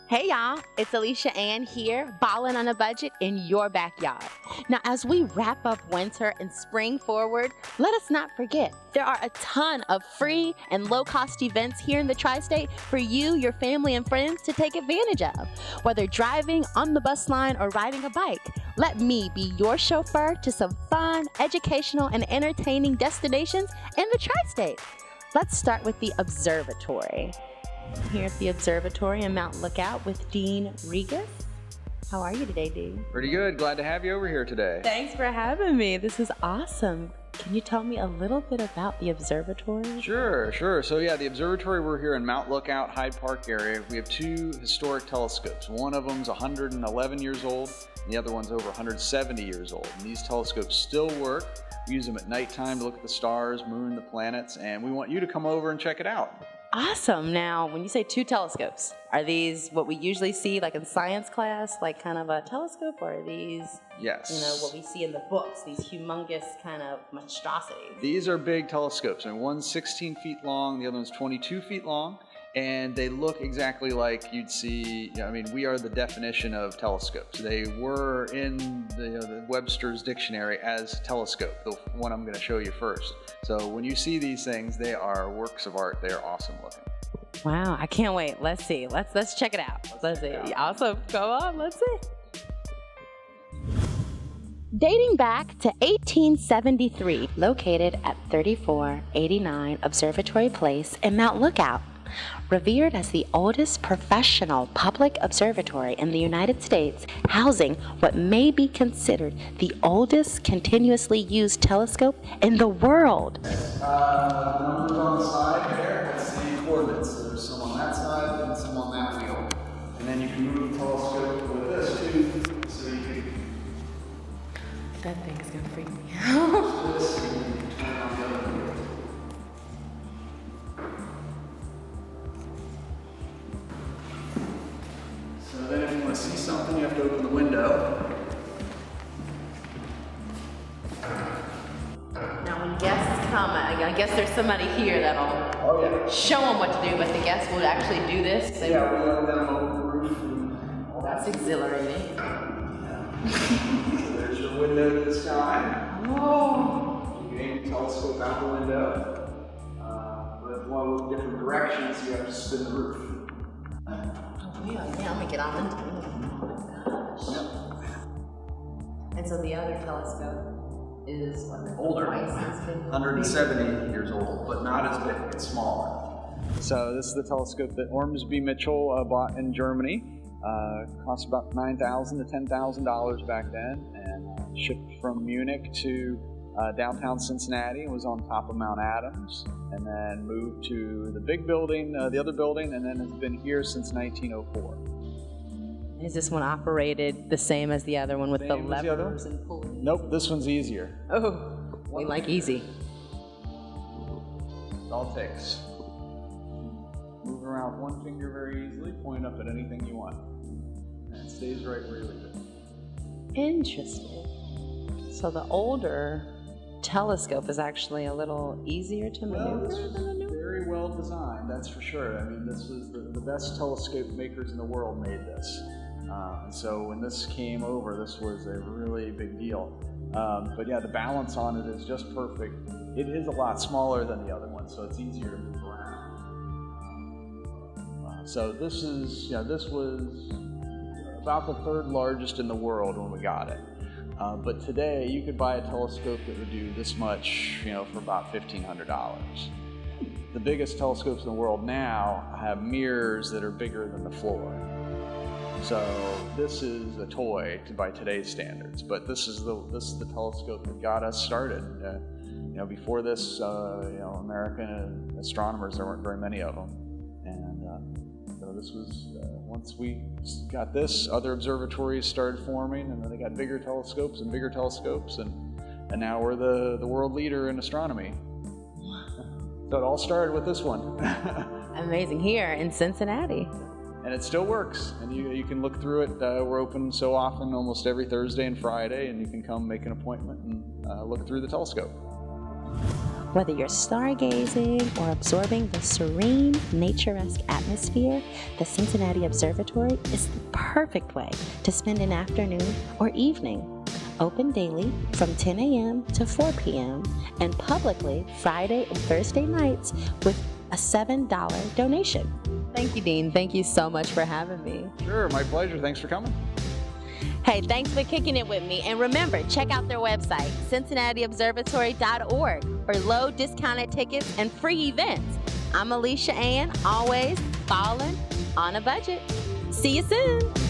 Hey y'all, it's Alicia Ann here, balling on a budget in your backyard. Now, as we wrap up winter and spring forward, let us not forget there are a ton of free and low-cost events here in the tri-state for you, your family, and friends to take advantage of. Whether driving on the bus line or riding a bike, let me be your chauffeur to some fun, educational, and entertaining destinations in the tri-state. Let's start with the observatory. Here at the observatory in Mount Lookout with Dean Regas. How are you today, Dean? Pretty good. Glad to have you over here today. Thanks for having me. This is awesome. Can you tell me a little bit about the observatory? Sure. So yeah, the observatory, we're here in Mount Lookout, Hyde Park area. We have two historic telescopes. One of them's 111 years old, and the other one's over 170 years old. And these telescopes still work. We use them at nighttime to look at the stars, moon, the planets, and we want you to come over and check it out. Awesome. Now, when you say two telescopes, are these what we usually see like in science class, like kind of a telescope, or are these, yes, what we see in the books, these humongous kind of monstrosities? These are big telescopes, and one's 16 feet long, the other one's 22 feet long, and they look exactly like you'd see. I mean, we are the definition of telescopes. They were in the Webster's dictionary as telescope, the one I'm going to show you first. So when you see these things, they are works of art. They are awesome looking. Wow, I can't wait. Let's see. Let's check it out. Let's see. Awesome. Go on. Let's see. Dating back to 1873, located at 3489 Observatory Place in Mount Lookout. Revered as the oldest professional public observatory in the United States, housing what may be considered the oldest continuously used telescope in the world. The numbers on the side there, that's the coordinates. There's some on that side and some on that wheel. And then you can move the telescope with this too, so you can... That thing's gonna freak me out. This, and you can turn it on the other wheel. So then if you want to see something, you have to open the window. Now when guests come, I guess there's somebody here that'll show them what to do, but the guests will actually do this. We let them open the roof and all that. That's exhilarating. So there's your window to the sky. Oh. You can aim the telescope out the window. But if you want to look different directions, you have to spin the roof. Yeah, I'm gonna get on into it. Oh my gosh. And so the other telescope is what? Older. Twice as big? 170 years old, but not as big, it's smaller. So this is the telescope that Ormsby Mitchell bought in Germany. Cost about $9,000 to $10,000 back then, and shipped from Munich to downtown Cincinnati, and was on top of Mount Adams, and then moved to the big building, the other building, and then has been here since 1904. Is this one operated the same as the other one with the levers and pulleys? Nope, this one's easier. Oh, we like easy. It all takes. Move around one finger very easily, point up at anything you want. And it stays right where you leave it. Interesting. So the older telescope is actually a little easier to maneuver than the new one? Very well designed, that's for sure. I mean, this was the best telescope makers in the world made this. And so when this came over, this was a really big deal. But yeah, the balance on it is just perfect. It is a lot smaller than the other one, so it's easier to move around. So this was about the third largest in the world when we got it. But today, you could buy a telescope that would do this much, for about $1,500. The biggest telescopes in the world now have mirrors that are bigger than the floor. So this is a toy by today's standards, but this is the telescope that got us started. Before this, American astronomers, there weren't very many of them, and so this was once we got this, other observatories started forming, and then they got bigger telescopes, and now we're the world leader in astronomy. So it all started with this one. Amazing. Here in Cincinnati. And it still works, and you can look through it. We're open so often, almost every Thursday and Friday, and you can come make an appointment and look through the telescope. Whether you're stargazing or absorbing the serene, naturesque atmosphere, the Cincinnati Observatory is the perfect way to spend an afternoon or evening. Open daily from 10 a.m. to 4 p.m. and publicly Friday and Thursday nights with a $7 donation. Thank you, Dean. Thank you so much for having me. Sure, my pleasure. Thanks for coming. Hey, thanks for kicking it with me. And remember, check out their website, cincinnatiobservatory.org, for low discounted tickets and free events. I'm Alicia Ann, always ballin' on a budget. See you soon.